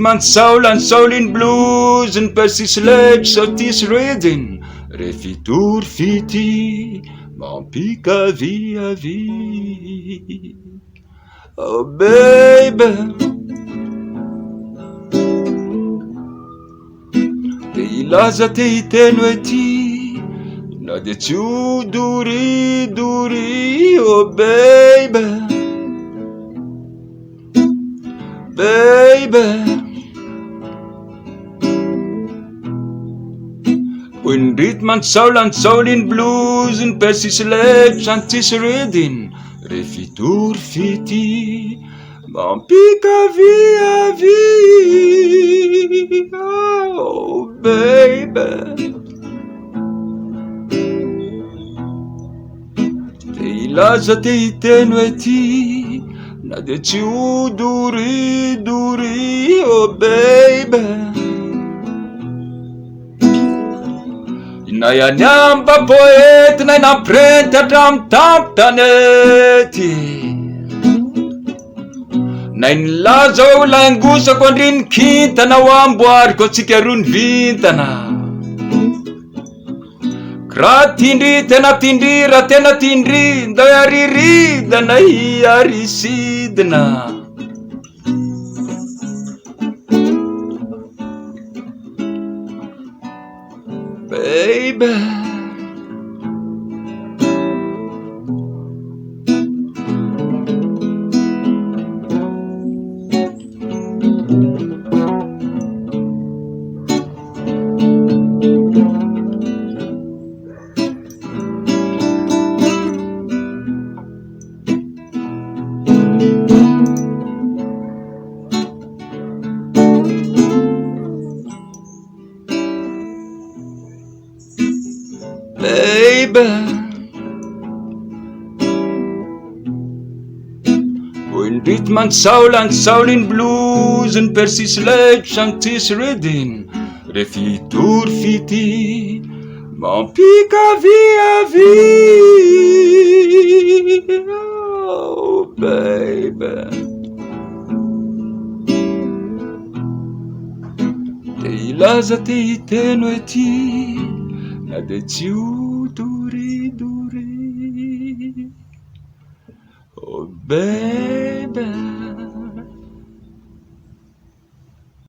rythme an Saulin blues ny persisledge so tis reading refitory fity mampikaviavy. Oh baby, de ilaza te hiteno ety na de tsy ho doridory. Oh baby, baby, when rythme and Saulin blues ny persisledge and tis reading refitory fity mampikaviavy. Oh baby, de ilaza te hiteno ety na de tsy ho doridory. Oh baby, na ihany amba poety na namprenta hatramy tampo tanety na nilaza hoe ho laingosako andriny kintana ho amboariko atsika rony vintana. Raha tindry tena tindry, raha tena tindry ndao iariridana hiarisidina. Baby, baby, when rythme and Saulin blues ny persisledge and tis reading refitory fity mampikaviavy. Oh baby, de ilaza te hiteno ety na de tsy ho doridory. Oh baby.